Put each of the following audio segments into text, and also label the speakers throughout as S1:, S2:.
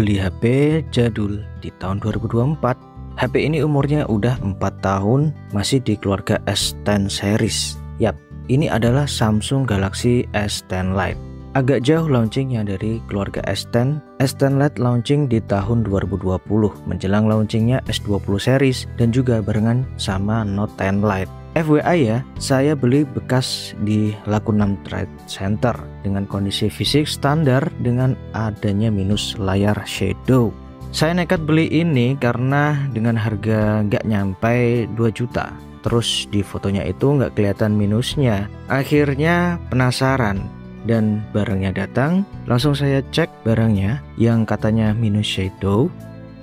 S1: beli HP jadul di tahun 2024. HP ini umurnya udah 4 tahun, masih di keluarga S10 series. Yap, ini adalah Samsung Galaxy S10 Lite. Agak jauh launchingnya dari keluarga S10. S10 Lite launching di tahun 2020, menjelang launchingnya S20 series dan juga barengan sama Note 10 Lite. FYI ya, saya beli bekas di Ragunan Trade Center dengan kondisi fisik standar dengan adanya minus layar shadow. Saya nekat beli ini karena dengan harga nggak nyampe 2 juta. Terus di fotonya itu nggak kelihatan minusnya. Akhirnya penasaran dan barangnya datang. Langsung saya cek barangnya yang katanya minus shadow.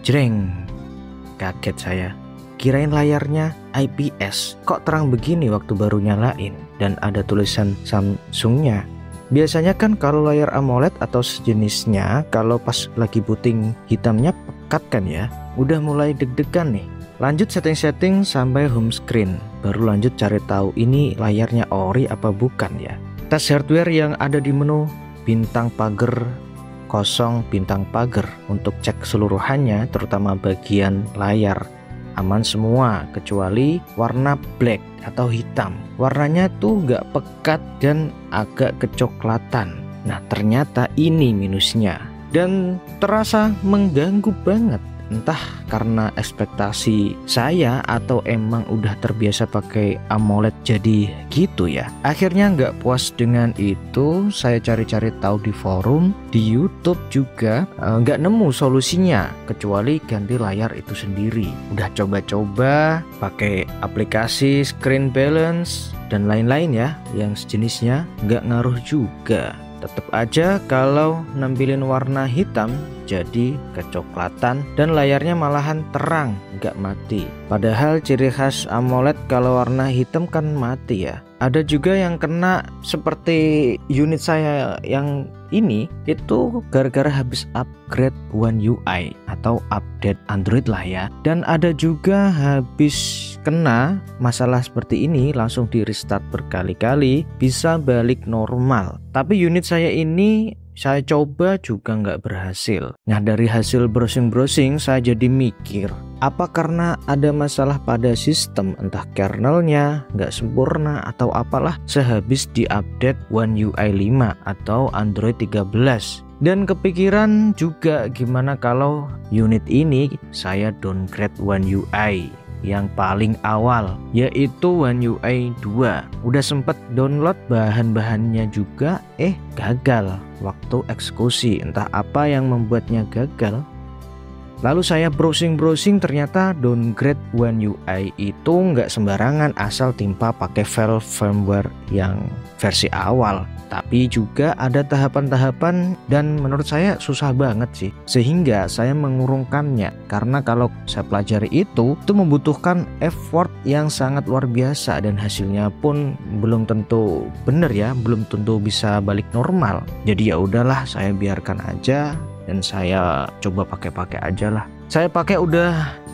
S1: Jreng, kaget saya. Kirain layarnya IPS, kok terang begini waktu baru nyalain dan ada tulisan Samsungnya. Biasanya kan kalau layar AMOLED atau sejenisnya, kalau pas lagi booting hitamnya pekat kan ya. Udah mulai deg-degan nih. Lanjut setting-setting sampai home screen, baru lanjut cari tahu ini layarnya ori apa bukan ya. Tes hardware yang ada di menu bintang pagar kosong bintang pagar untuk cek keseluruhannya, terutama bagian layar. Aman semua kecuali warna black atau hitam. Warnanya tuh nggak pekat dan agak kecoklatan. Nah ternyata ini minusnya dan terasa mengganggu banget. Entah karena ekspektasi saya atau emang udah terbiasa pakai AMOLED jadi gitu ya. Akhirnya nggak puas dengan itu, saya cari-cari tahu di forum, di YouTube juga nggak nemu solusinya kecuali ganti layar itu sendiri. Udah coba-coba pakai aplikasi screen balance dan lain-lain ya yang sejenisnya, nggak ngaruh juga. Tetap aja kalau nampilin warna hitam jadi kecoklatan dan layarnya malahan terang, nggak mati. Padahal ciri khas AMOLED kalau warna hitam kan mati ya. Ada juga yang kena seperti unit saya yang ini, itu gara-gara habis upgrade One UI atau update Android lah ya. Dan ada juga habis kena masalah seperti ini langsung di restart berkali-kali bisa balik normal. Tapi unit saya ini saya coba juga nggak berhasil. Nah dari hasil browsing-browsing saya jadi mikir, apa karena ada masalah pada sistem, entah kernelnya nggak sempurna atau apalah sehabis diupdate One UI 5 atau Android 13. Dan kepikiran juga gimana kalau unit ini saya downgrade One UI yang paling awal, yaitu One UI 2. Udah sempet download bahan-bahannya juga, gagal waktu eksekusi. Entah apa yang membuatnya gagal. Lalu saya browsing-browsing, ternyata downgrade One UI itu nggak sembarangan asal timpa pakai file firmware yang versi awal. Tapi juga ada tahapan-tahapan dan menurut saya susah banget sih. Sehingga saya mengurungkannya. Karena kalau saya pelajari itu membutuhkan effort yang sangat luar biasa. Dan hasilnya pun belum tentu bener ya. Belum tentu bisa balik normal. Jadi ya udahlah, saya biarkan aja. Dan saya coba pakai aja lah. Saya pakai udah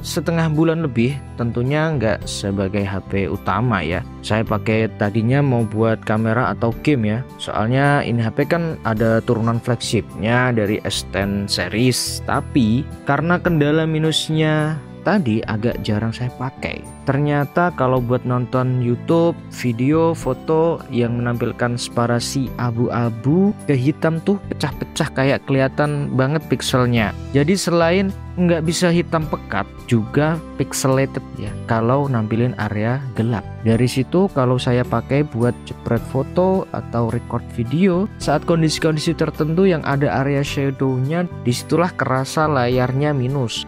S1: setengah bulan lebih, tentunya nggak sebagai HP utama ya. Saya pakai tadinya mau buat kamera atau game ya. Soalnya ini HP kan ada turunan flagshipnya dari S10 series. Tapi karena kendala minusnya tadi agak jarang saya pakai. Ternyata kalau buat nonton YouTube, video, foto yang menampilkan separasi abu-abu ke hitam tuh pecah-pecah kayak kelihatan banget pixelnya. Jadi selain nggak bisa hitam pekat, juga pixelated ya kalau nampilin area gelap. Dari situ kalau saya pakai buat jepret foto atau record video, saat kondisi-kondisi tertentu yang ada area shadownya, disitulah kerasa layarnya minus.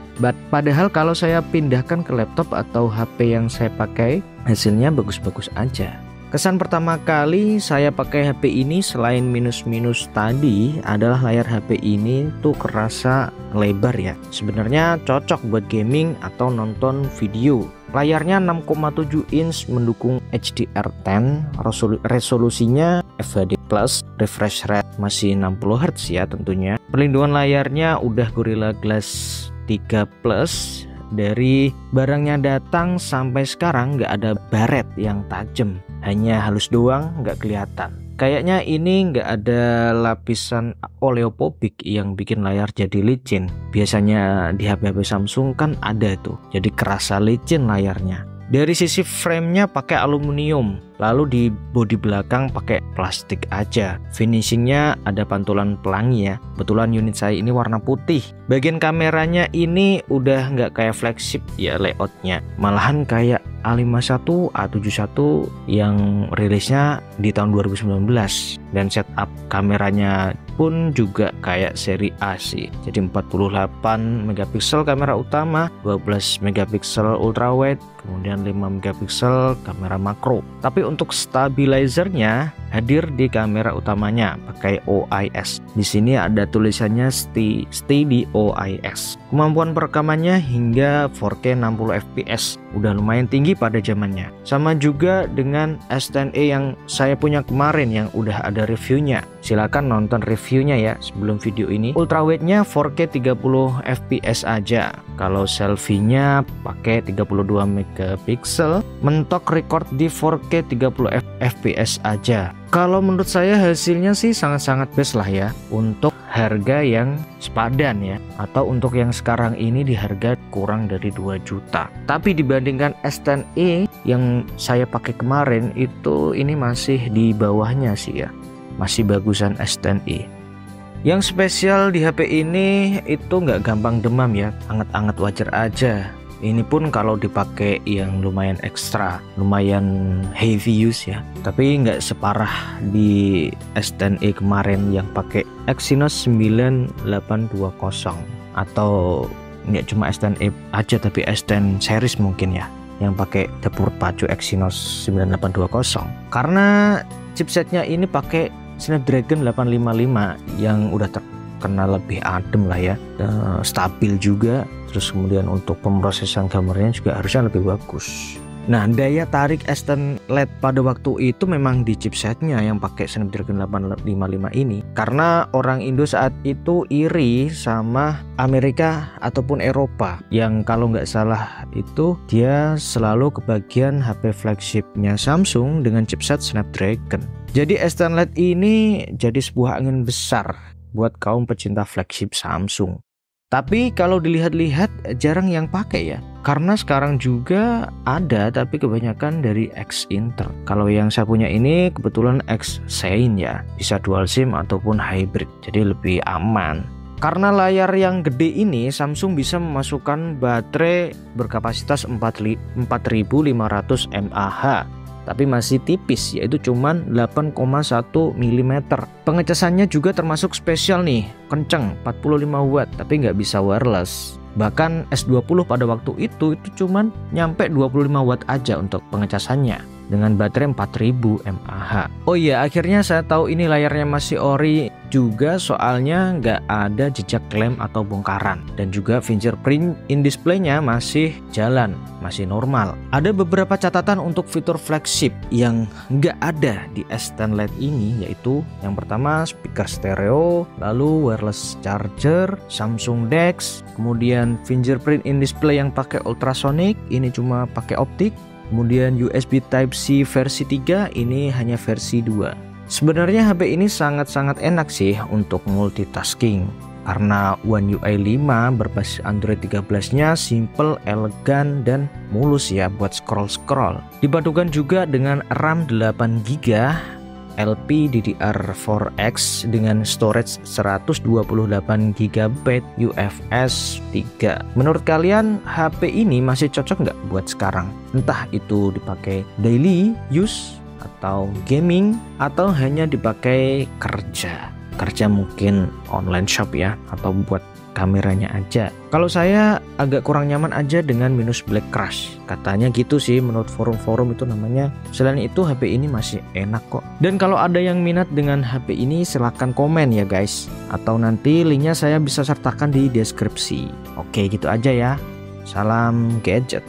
S1: Padahal kalau saya pindahkan ke laptop atau HP yang saya pakai, hasilnya bagus-bagus aja. Kesan pertama kali saya pakai HP ini selain minus-minus tadi adalah layar HP ini tuh kerasa lebar ya. Sebenarnya cocok buat gaming atau nonton video. Layarnya 6,7 inch mendukung HDR10, resolusinya FHD+, refresh rate masih 60 Hz ya tentunya. Perlindungan layarnya udah Gorilla Glass 3 Plus. Dari barangnya datang sampai sekarang nggak ada baret yang tajam, hanya halus doang, nggak kelihatan. Kayaknya ini nggak ada lapisan oleopopik yang bikin layar jadi licin. Biasanya di HP-HP Samsung kan ada tuh, jadi kerasa licin layarnya. Dari sisi framenya pakai aluminium, lalu di bodi belakang pakai plastik aja. Finishingnya ada pantulan pelangi ya. Kebetulan unit saya ini warna putih. Bagian kameranya ini udah nggak kayak flagship ya layoutnya, malahan kayak A51, A71 yang rilisnya di tahun 2019. Dan setup kameranya pun juga kayak seri A sih. Jadi 48 megapiksel kamera utama, 12 megapiksel ultrawide, kemudian 5 megapiksel kamera makro. Tapi untuk stabilizernya hadir di kamera utamanya pakai OIS. Di sini ada tulisannya Steady OIS. Kemampuan perekamannya hingga 4K 60 fps. Udah lumayan tinggi pada zamannya. Sama juga dengan S10e yang saya punya kemarin yang udah ada reviewnya. Silakan nonton reviewnya ya sebelum video ini. Ultrawide-nya 4K 30 fps aja. Kalau selfie-nya pakai 32 megapiksel, mentok record di 4K 30 fps aja. Kalau menurut saya hasilnya sih sangat-sangat best lah ya untuk harga yang sepadan ya, atau untuk yang sekarang ini di harga kurang dari 2 juta. Tapi dibandingkan S10e yang saya pakai kemarin itu ini masih di bawahnya sih ya. Masih bagusan S10e. Yang spesial di HP ini itu nggak gampang demam ya, anget-anget wajar aja. Ini pun kalau dipakai yang lumayan ekstra, lumayan heavy use ya. Tapi nggak separah di S10e kemarin yang pakai Exynos 9820, atau nggak cuma S10e aja tapi S10 series mungkin ya, yang pakai dapur pacu Exynos 9820. Karena chipsetnya ini pakai Snapdragon 855 yang udah terkenal lebih adem lah ya, stabil juga. Terus kemudian untuk pemrosesan gambarnya juga harusnya lebih bagus. Nah, daya tarik S10 LED pada waktu itu memang di chipsetnya yang pakai Snapdragon 855 ini. Karena orang Indo saat itu iri sama Amerika ataupun Eropa, yang kalau nggak salah itu dia selalu kebagian HP flagshipnya Samsung dengan chipset Snapdragon. Jadi S10 LED ini jadi sebuah angin besar buat kaum pecinta flagship Samsung. Tapi kalau dilihat-lihat jarang yang pakai ya. Karena sekarang juga ada tapi kebanyakan dari X Inter. Kalau yang saya punya ini kebetulan X Shine ya. Bisa dual SIM ataupun hybrid. Jadi lebih aman. Karena layar yang gede ini Samsung bisa memasukkan baterai berkapasitas 4500 mAh. Tapi masih tipis, yaitu cuman 8,1 mm. Pengecasannya juga termasuk spesial nih, kenceng 45 watt tapi nggak bisa wireless. Bahkan S20 pada waktu itu cuman nyampe 25 watt aja untuk pengecasannya dengan baterai 4000 mAh. Oh iya, akhirnya saya tahu ini layarnya masih ori juga, soalnya nggak ada jejak lem atau bongkaran, dan juga fingerprint in display-nya masih jalan, masih normal. Ada beberapa catatan untuk fitur flagship yang nggak ada di S10 LED ini, yaitu yang pertama speaker stereo, lalu wireless charger, Samsung DeX, kemudian fingerprint in display yang pakai ultrasonic, ini cuma pakai optik. Kemudian USB Type-C versi 3, ini hanya versi 2. Sebenarnya HP ini sangat-sangat enak sih untuk multitasking. Karena One UI 5 berbasis Android 13-nya simple, elegan, dan mulus ya buat scroll-scroll. Dipadukan juga dengan RAM 8GB, LPDDR4X dengan storage 128GB UFS 3. Menurut kalian HP ini masih cocok nggak buat sekarang? Entah itu dipakai daily use atau gaming, atau hanya dipakai kerja mungkin online shop ya, atau buat kameranya aja. Kalau saya agak kurang nyaman aja dengan minus black crush, katanya gitu sih menurut forum-forum itu namanya. Selain itu HP ini masih enak kok. Dan kalau ada yang minat dengan HP ini silahkan komen ya guys, atau nanti linknya saya bisa sertakan di deskripsi. Oke, gitu aja ya. Salam gadget.